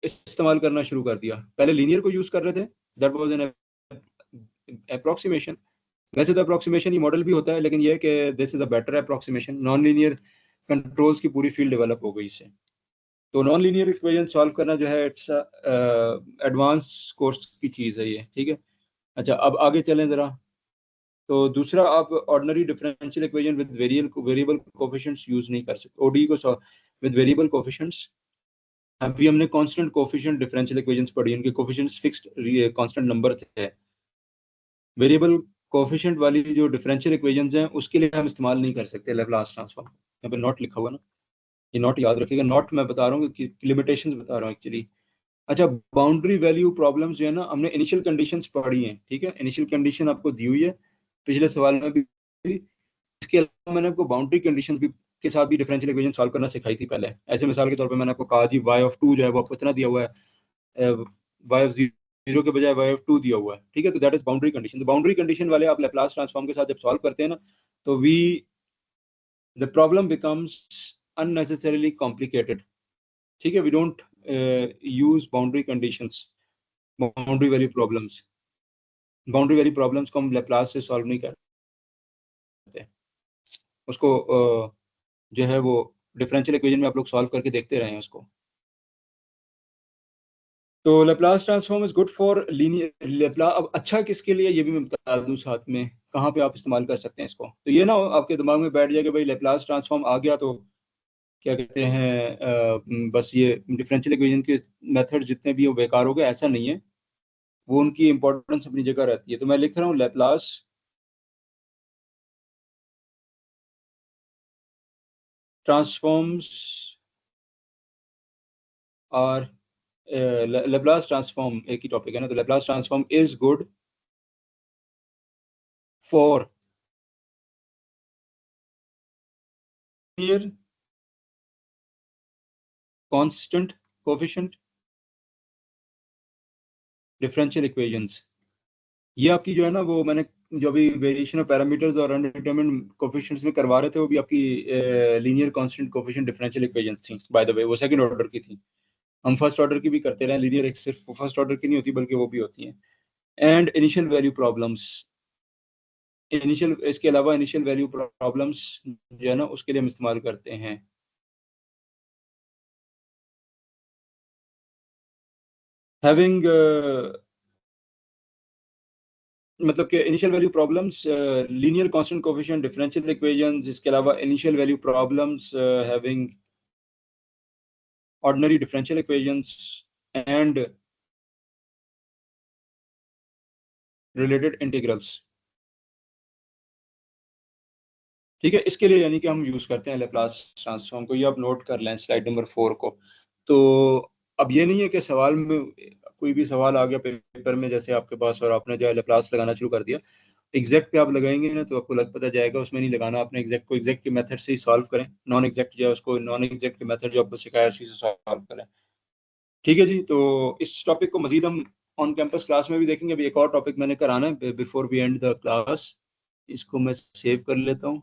इस्तेमाल करना शुरू कर दिया। पहले लीनियर को यूज कर रहे थे, दैट वाज एन अप्रोक्सीमेशन। वैसे तो अप्रोक्सीमेशन ही मॉडल भी होता है, लेकिन ये है कि this is a better approximation. Non linear controls की पूरी फील्ड डेवलप हो गई इससे। तो नॉन लीनियर इक्वेशन सॉल्व करना जो है इट्स एडवांस कोर्स की चीज़ है ये, ठीक है। अच्छा, अब आगे चलें ज़रा। तो दूसरा, आप ordinary differential equation with variable coefficients use नहीं कर सकते। ओडी को विद वेरिएबल कोफिशिएंट्स, अभी हमने कांस्टेंट कोफिशिएंट डिफरेंशियल इक्वेशंस पढ़ी, उनके कोफिशिएंट्स फिक्स्ड कांस्टेंट नंबर थे। वेरिएबल कोफिशिएंट वाली जो डिफरेंशियल इक्वेशंस हैं उसके लिए हम इस्तेमाल नहीं कर सकते लैप्लास ट्रांसफॉर्म। यहाँ पे नॉट लिखा हुआ ना, ये नॉट याद रखिएगा। नॉट मैं बता रहा हूँ कि लिमिटेशंस बता रहा हूँ एक्चुअली। अच्छा, बाउंड्री वैल्यू प्रॉब्लम्स जो है ना, हमने इनिशियल कंडीशंस पढ़ी हैं, ठीक है। इनिशियल कंडीशन आपको दी हुई है पिछले सवाल में भी। इसके अलावा मैंने आपको बाउंड्री कंडीशंस भी के साथ भी डिफरेंशियल इक्वेशन सॉल्व करना सिखाई थी पहले। ऐसे मिसाल के तौर पे मैंने आपको कहा जी y ऑफ 2 जो है वो आपको इतना दिया हुआ है, y ऑफ 0 के बजाय y ऑफ 2 दिया हुआ है, ठीक है। तो दैट इज बाउंड्री कंडीशन। तो बाउंड्री कंडीशन वाले आप लैप्लास ट्रांसफॉर्म के साथ जब सॉल्व करते हैं ना, तो the problem becomes unnecessarily complicated, ठीक है। We don't use boundary conditions, boundary value problems को हम लैप्लास से सॉल्व नहीं करते। उसको जो है वो डिफरेंशियल इक्वेशन में आप लोग सॉल्व करके देखते रहे हैं उसको। तो Laplace transform is good for linear Laplace. अब अच्छा किसके लिए ये भी मैं बता दूं साथ में, कहाँ पे आप इस्तेमाल कर सकते हैं इसको। तो ये ना आपके दिमाग में बैठ जाए कि भाई लैप्लास ट्रांसफॉर्म आ गया तो क्या कहते हैं, बस ये डिफरेंशियल इक्वेशन के मेथड जितने भी वो बेकार हो गए, ऐसा नहीं है। वो उनकी इंपॉर्टेंस अपनी जगह रहती है। तो मैं लिख रहा हूँ लैप्लास ट्रांसफॉर्म्स और लैप्लास ट्रांसफॉर्म एक ही टॉपिक है ना। तो Laplace transform is good for linear constant coefficient differential equations. ये आपकी जो है ना, वो मैंने जो अभी वेरिएशन ऑफ पैरामीटर्स और अनडिटरमिन्ड कोफिशिएंट्स में करवा रहे थे, वो भी आपकी linear constant coefficient differential equations थी। बाय द वे वो सेकंड ऑर्डर की थी। हम फर्स्ट ऑर्डर की भी करते रहे। लीनियर एक सिर्फ फर्स्ट ऑर्डर की नहीं होती, बल्कि वो भी होती हैं। And initial value problems, initial इसके अलावा इनिशियल वैल्यू प्रॉब्लम्स जो है ना, उसके लिए हम इस्तेमाल करते हैं। हैविंग मतलब कि initial value problems, linear constant coefficient differential equations, इसके अलावा initial value problems having ordinary differential equations and related integrals, ठीक है। इसके लिए यानी कि हम यूज करते हैं लैप्लास ट्रांसफॉर्म को। ये आप नोट कर लें स्लाइड नंबर 4 को। तो अब ये नहीं है कि सवाल में कोई भी सवाल आ गया पेपर में जैसे आपके पास, और आपने जो है लैप्लास लगाना शुरू कर दिया, एग्जैक्ट पे आप लगाएंगे ना तो आपको लग पता जाएगा। उसमें नहीं लगाना आपने एग्जैक्ट को। एग्जैक्ट के मेथड से ही सॉल्व करें। नॉन एग्जैक्ट जो है उसको नॉन एग्जैक्ट के मेथड जो आपको सिखाया उसी से सॉल्व करें, ठीक है जी। तो इस टॉपिक को मजीद हम ऑन कैंपस क्लास में भी देखेंगे। अभी एक और टॉपिक मैंने कराना है before we end the class. इसको मैं सेव कर लेता हूँ।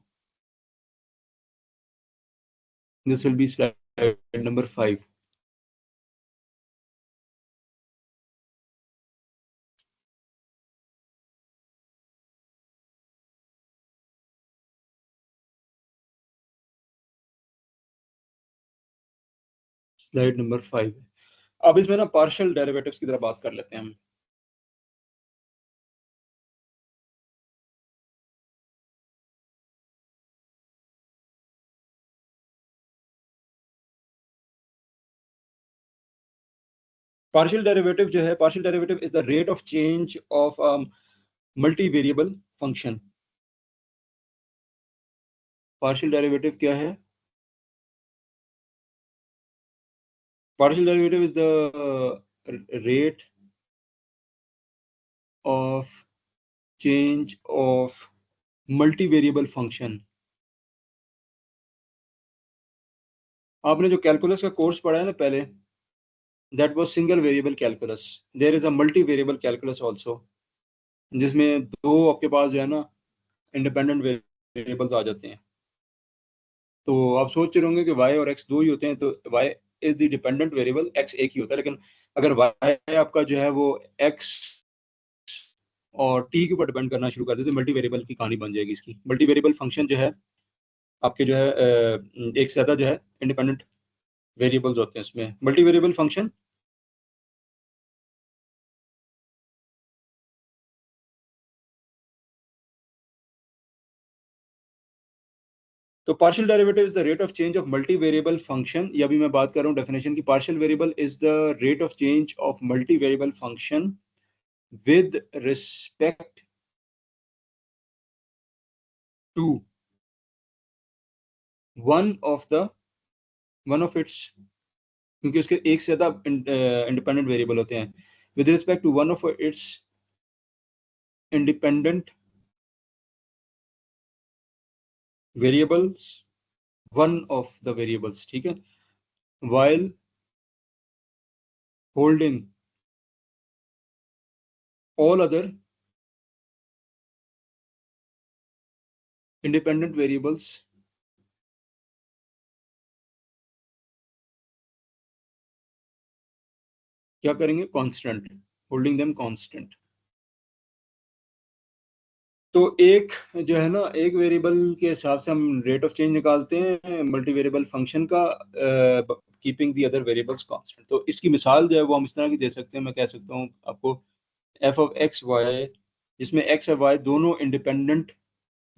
This will be slide number 5। Slide number 5। अब इसमें ना पार्शियल डेरिवेटिव्स की तरह बात कर लेते हैं हम। पार्शियल डेरिवेटिव जो है, partial derivative is the rate of change of multi variable function. Partial derivative क्या है? Partial derivative is the rate of change of multi variable function. आपने जो कैलकुलस का कोर्स पढ़ा है ना पहले, that was single variable calculus. There is a multi variable calculus also, जिसमें दो आपके पास जो है ना इंडिपेंडेंट वेरिएबल्स आ जाते हैं। तो आप सोच रहे होंगे कि y और x दो ही होते हैं, तो y is the dependent variable, x एक ही होता है, लेकिन अगर y आपका जो है वो x और t के ऊपर डिपेंड करना शुरू कर दे तो मल्टी वेरिएबल की कहानी बन जाएगी इसकी। मल्टी वेरिएबल फंक्शन जो है आपके जो है एक से ज्यादा जो है इंडिपेंडेंट वेरिएबल्स होते हैं इसमें। मल्टी वेरिएबल फंक्शन तो partial derivative is the rate of change of multi variable function. ये अभी मैं बात कर रहा हूँ डेफिनेशन की। Partial variable is the rate of change of multi variable function with respect to one of its, क्योंकि उसके एक से ज्यादा इंडिपेंडेंट वेरिएबल होते हैं, with respect to one of its independent variables, one of the variables, ठीक है, while holding all other independent variables क्या करेंगे, कांस्टेंट, होल्डिंग देम कांस्टेंट। तो एक जो है ना, एक वेरिएबल के हिसाब से हम रेट ऑफ चेंज निकालते हैं मल्टी वेरिएबल फंक्शन का, keeping the other variables constant. तो इसकी मिसाल जो है वो हम इस तरह की दे सकते हैं। मैं कह सकता हूँ आपको एफ ऑफ एक्स वाई, जिसमें एक्स और वाई दोनों इंडिपेंडेंट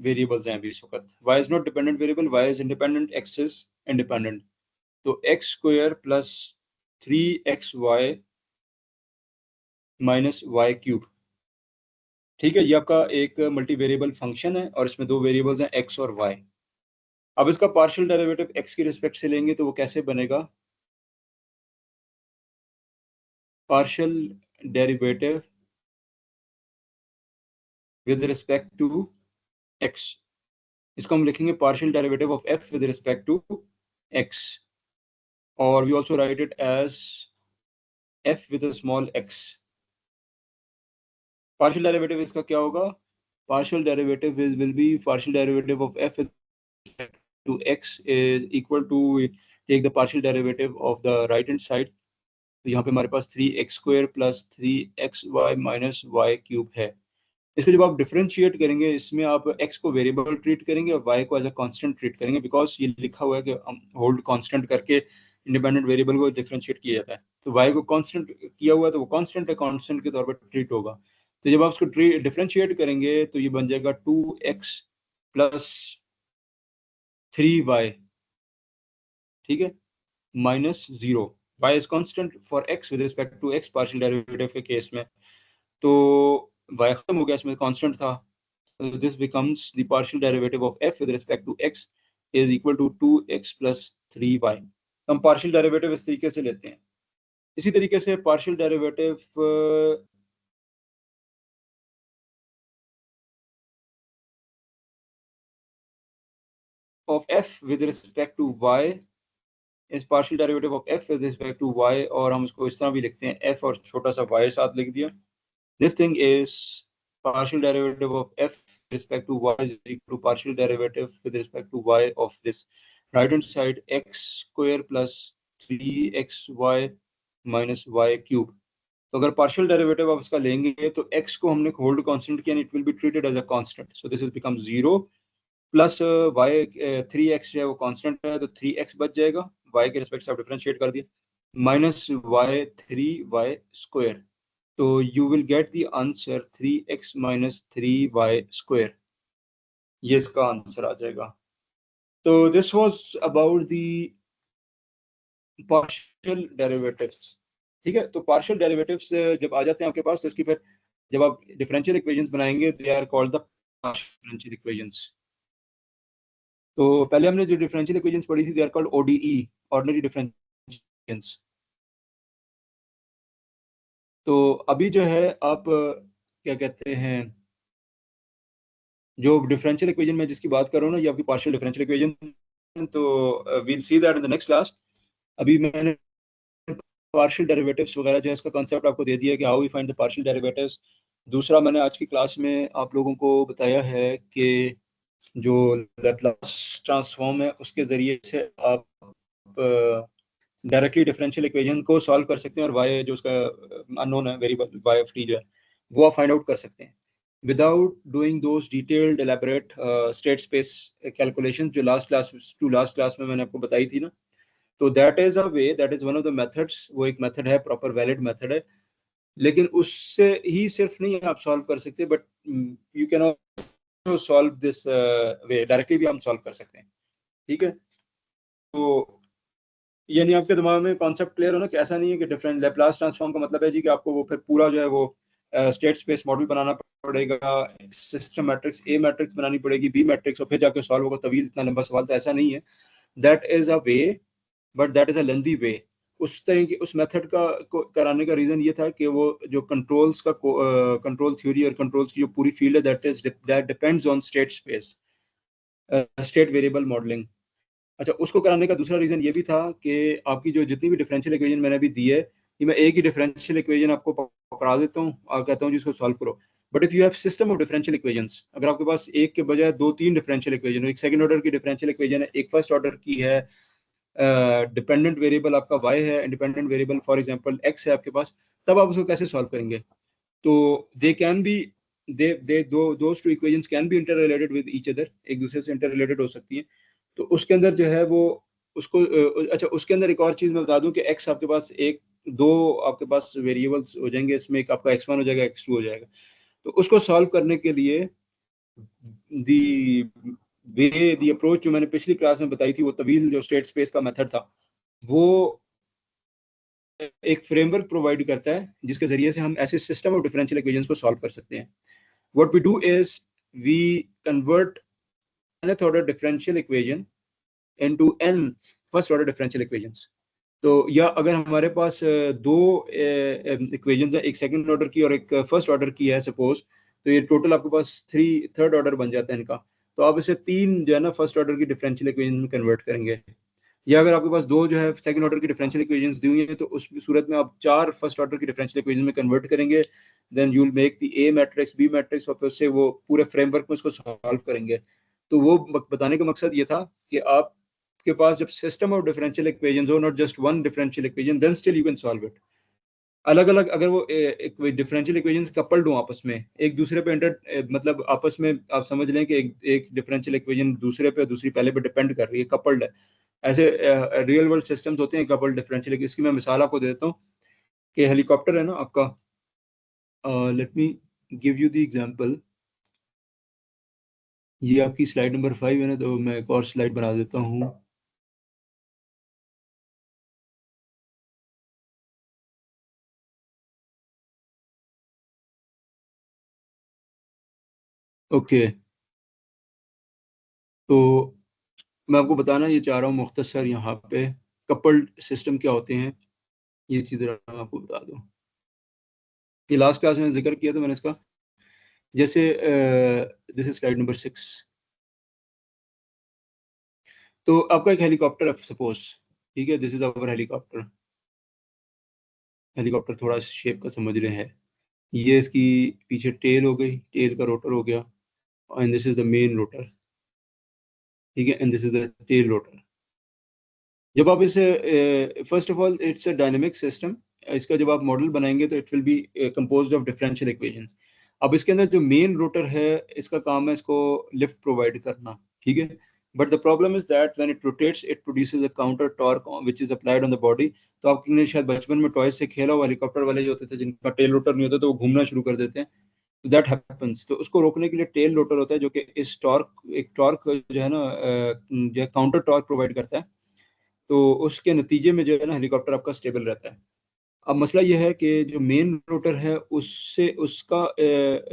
वेरिएबल्स हैं अभी इस वक्त। Y is not dependent variable, Y is independent, X is independent. तो X square plus 3xy minus Y cube, ठीक है, ये आपका एक मल्टी वेरिएबल फंक्शन है और इसमें दो वेरिएबल्स हैं एक्स और वाई। अब इसका पार्शियल डेरिवेटिव एक्स की रिस्पेक्ट से लेंगे तो वो कैसे बनेगा, partial derivative with respect to X, इसको हम लिखेंगे partial derivative of F with respect to X, और we also write it as F with a small X. Partial derivative इसका क्या होगा, partial derivative will be partial derivative of f with respect to x is equal to, take the partial derivative of the right hand side, तो यहाँ पे हमारे पास 3x square plus 3xy minus Y cube है। इसको जब आप differentiate करेंगे, इसमें आप x को वेरिएबल ट्रीट करेंगे और y को एज अ कांस्टेंट ट्रीट करेंगे, बिकॉज ये लिखा हुआ है कि हम होल्ड कांस्टेंट करके इंडिपेंडेंट वेरिएबल को डिफरेंशिएट किया जाता है। तो y को कांस्टेंट किया हुआ है तो वो कांस्टेंट है, कांस्टेंट के तौर पर ट्रीट होगा। तो जब आप उसको डिफरेंशिएट करेंगे तो ये बन जाएगा 2x प्लस 3y, ठीक है, minus 0। y is constant for x with respect to x partial derivative के केस में, तो y खत्म हो गया, इसमें कांस्टेंट था। So this becomes the partial derivative of f with respect to x is equal to 2x plus 3y। हम partial derivative इस तरीके से लेते हैं। इसी तरीके से partial derivative of f with respect to y is partial derivative of f with respect to y, और हम इसको इस तरह भी लिखते हैं, f और छोटा सा y साथ लिख दिया। This thing is partial derivative of f with respect to y is equal to partial derivative with respect to y of this right hand side x square plus 3xy minus y cube। तो अगर partial derivative आप इसका लेंगे तो x को हमने hold constant किया, it will be treated as a constant, so this will become 0 plus y 3x जो है वो कांस्टेंट है तो 3x बच जाएगा, y के रिस्पेक्ट से आप डिफरेंशिएट कर दिया, माइनस वाई 3y स्क्वायर। तो you will get the answer 3x minus 3y square, ये इसका आंसर आ जाएगा। तो this was about the partial derivatives, ठीक है। तो पार्शियल डेरिवेटिव्स जब आ जाते हैं आपके पास तो इसकी फिर जब आप डिफरेंशियल इक्वेशंस बनाएंगे they are called the differential equations. तो पहले हमने जो डिफरेंशियल इक्वेशंस पढ़ी थी they are called ODE, ordinary differential equations. तो अभी जो है आप क्या कहते हैं, जो डिफरेंशियल इक्वेशन में जिसकी बात कर रहा हूँ ना, ये आपकी पार्शियल डिफरेंशियल इक्वेशन। तो we'll see that in the next class. अभी मैंने पार्शियल डेरिवेटिव्स वगैरह जो है इसका कांसेप्ट आपको दे दिया कि how we find the partial derivatives. दूसरा मैंने आज की क्लास में आप लोगों को बताया है कि जो लैप्लास ट्रांसफॉर्म है उसके जरिए से आप डायरेक्टली डिफरेंशियल इक्वेशन को सॉल्व कर सकते हैं, और वाई जो उसका अननोन है वेरिएबल वाई ऑफ टी जो है वो आप फाइंड आउट कर सकते हैं without doing those detailed elaborate state space calculation जो लास्ट क्लास में मैंने आपको बताई थी ना। तो that is a way, that is one of the methods, वो एक मेथड है, प्रॉपर वैलिड मेथड है, लेकिन उससे ही सिर्फ नहीं आप सॉल्व कर सकते, but you can also solve this way, directly भी हम सॉल्व कर सकते हैं। ठीक है, तो यानी आपके दिमाग में कॉन्सेप्ट क्लियर हो ना कि ऐसा नहीं है कि डिफरेंट लैप्लास ट्रांसफॉर्म का मतलब है जी कि आपको वो फिर पूरा जो है वो स्टेट स्पेस मॉडल बनाना पड़ेगा, सिस्टम मैट्रिक्स ए मैट्रिक्स बनानी पड़ेगी, बी मैट्रिक्स, और फिर जाके सॉल्व होगा, तवील इतना लंबा सवाल, तो ऐसा नहीं है। That is a way, but that is a lengthy way. उस तरह की उस मेथड का को कराने का रीजन ये था कि वो जो कंट्रोल्स का कंट्रोल थ्योरी और कंट्रोल्स की जो पूरी फील्ड है that depends on state space, state variable modelling. अच्छा, उसको कराने का दूसरा रीजन ये भी था कि आपकी जो जितनी भी डिफरेंशियल इक्वेशन मैंने अभी दी है, ये मैं एक ही डिफरेंशियल इक्वेशन आपको पकड़ा देता हूँ और कहता हूँ जिसको सॉल्व करो। But if you have system of differential equations, अगर आपके पास एक के बजाय दो तीन डिफरेंशियल इक्वेशन, एक सेकंड ऑर्डर की डिफरेंशियल इक्वेशन है, एक फर्स्ट ऑर्डर की है, डिपेंडेंट वेरिएबल आपका y है, independent variable for example x है आपके पास, तब आप उसको कैसे सॉल्व करेंगे? तो they can be they those two equations can be inter related with each other, एक दूसरे से इंटर रिलेटेड हो सकती हैं। तो उसके अंदर जो है वो उसको अच्छा, उसके अंदर एक और चीज मैं बता दूं कि x आपके पास एक दो आपके पास वेरिएबल्स हो जाएंगे, इसमें एक आपका x1 हो जाएगा, x2 हो जाएगा। तो उसको सॉल्व करने के लिए दी वे दी अप्रोच जो मैंने पिछली क्लास में बताई थी, वो तवील जो स्टेट स्पेस का मेथड था, वो एक फ्रेमवर्क प्रोवाइड करता है जिसके जरिए से हम ऐसे सिस्टम ऑफ डिफरेंशियल इक्वेशंस को सॉल्व कर सकते हैं। What we do is we convert nth order differential equation into n first order differential equations। तो या अगर हमारे पास दो इक्वेशंस है, एक सेकंड ऑर्डर की और एक फर्स्ट ऑर्डर की है सपोज, तो ये टोटल आपके पास थर्ड ऑर्डर बन जाता है इनका। तो आप इसे तीन जो है ना फर्स्ट ऑर्डर की डिफरेंशियल इक्वेशन में कन्वर्ट करेंगे, या अगर आपके पास दो जो है सेकंड ऑर्डर की डिफरेंशियल इक्वेशंस दी हुई है तो उस सूरत में आप चार फर्स्ट ऑर्डर की डिफरेंशियल इक्वेशन में कन्वर्ट करेंगे। Then you will make the A matrix B matrix, और फिर उससे वो पूरे फ्रेमवर्क में उसको सॉल्व करेंगे। तो वो बताने का मकसद ये था कि आपके पास जब सिस्टम ऑफ डिफरेंशियल इक्वेशंस हो, not just one differential equation, then still you can solve it. अलग अलग अगर वो डिफरेंशियल इक्वेशंस कपल्ड हो आपस में, एक दूसरे पे मतलब आपस में आप समझ लें कि एक डिफरेंशियल इक्वेशन दूसरे पे दूसरी पहले पे डिपेंड कर रही है, कपल्ड है। ऐसे रियल वर्ल्ड सिस्टम्स होते हैं कपल्ड डिफरेंशियल। इसकी मैं मिसाल आपको देता हूँ कि हेलीकॉप्टर है ना आपका, let me give you the example. ये आपकी स्लाइड नंबर 5 है ना, तो मैं एक और स्लाइड बना देता हूँ। ओके, तो मैं आपको बताना ये चाह रहा हूँ मुख्तसर यहाँ पे कपल्ड सिस्टम क्या होते हैं, ये चीज़ मैं आपको बता दूँ। ये लास्ट क्लास में जिक्र किया था मैंने इसका। जैसे दिस इज स्लाइड नंबर 6। तो आपका एक हेलीकॉप्टर है सपोज, ठीक है, this is our helicopter. Helicopter थोड़ा शेप का समझ रहे हैं, ये इसकी पीछे टेल हो गई, टेल का रोटर हो गया, and this is the main rotor, ठीक है, and this is the tail rotor. जब आप इसे first of all it's a dynamic system, इसका जब आप मॉडल बनाएंगे तो it will be composed of differential equations. अब इसके अंदर जो मेन रोटर है इसका काम है इसको लिफ्ट प्रोवाइड करना, ठीक है। But the problem is that when it rotates it produces a counter torque which is applied on the body. तो आपने शायद बचपन में टॉयज से खेला हो, हेलीकॉप्टर वाले जो होते थे जिनका टेल रोटर नहीं होता तो वो घूमना शुरू कर देते हैं, दैट हैपेंस। तो उसको रोकने के लिए टेल रोटर होता है जो कि इस टॉर्क एक टॉर्क जो है ना जो काउंटर टॉर्क प्रोवाइड करता है। तो उसके नतीजे में जो है ना हेलीकॉप्टर आपका स्टेबल रहता है। अब मसला यह है कि जो मेन रोटर है उससे उसका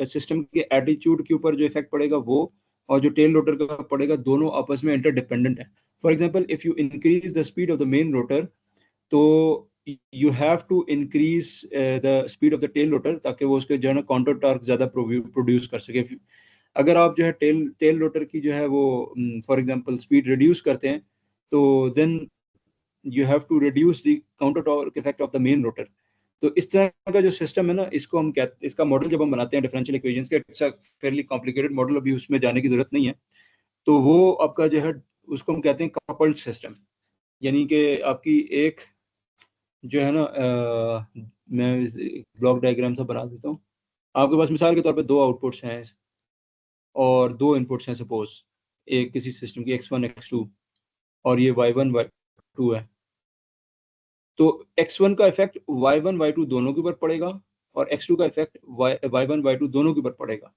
सिस्टम के एटीट्यूड के ऊपर जो इफेक्ट पड़ेगा वो, और जो टेल रोटर का पड़ेगा, दोनों आपस में इंटरडिपेंडेंट है। For example if you increase the speed of the main rotor, तो you have to increase the speed of the tail rotor ताकि वो उसके जो है ना काउंटर टॉर्क ज्यादा प्रोड्यूस कर सके। अगर आप जो है टेल टेल रोटर की जो है वो फॉर एग्जांपल स्पीड रिड्यूस करते हैं, तो then you have to reduce the counter torque effect of the main rotor। तो इस तरह का जो सिस्टम है ना, इसको हम कहते, इसका मॉडल जब हम बनाते हैं डिफरेंशियल इक्वेशंस के, it's a fairly complicated model, अभी उसमें जाने की जरूरत नहीं है। तो वो आपका जो है उसको हम कहते हैं कपल्ड सिस्टम, यानी कि आपकी एक जो है ना मैं ब्लॉक डायग्राम सा बना देता हूँ। आपके पास मिसाल के तौर पे दो आउटपुट्स हैं और दो इनपुट्स हैं, सपोज एक किसी सिस्टम की X1 X2, और ये Y1 Y2 है। तो X1 का इफेक्ट Y1 Y2 दोनों के ऊपर पड़ेगा, और X2 का इफेक्ट Y1 Y2 दोनों के ऊपर पड़ेगा।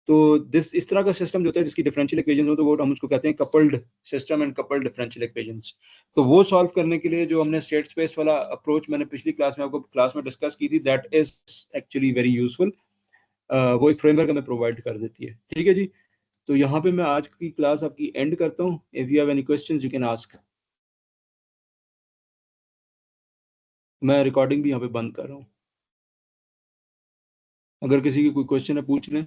तो दिस इस तरह का सिस्टम जो होता है जिसकी डिफरेंशियल इक्वेशन हो, तो वो हम उसको कहते हैं coupled system and coupled differential equations. तो वो सॉल्व करने के लिए जो हमने स्टेट स्पेस वाला अप्रोच मैंने पिछली क्लास में आपको क्लास में डिस्कस की थी, that is actually very useful. वो एक फ्रेमवर्क हमें प्रोवाइड कर देती है। ठीक है जी। तो यहाँ पे मैं आज की क्लास आपकी एंड करता हूँ। If you have any questions you can ask. मैं रिकॉर्डिंग भी यहाँ पे बंद कर रहा हूँ। अगर किसी की कोई क्वेश्चन है पूछ लें।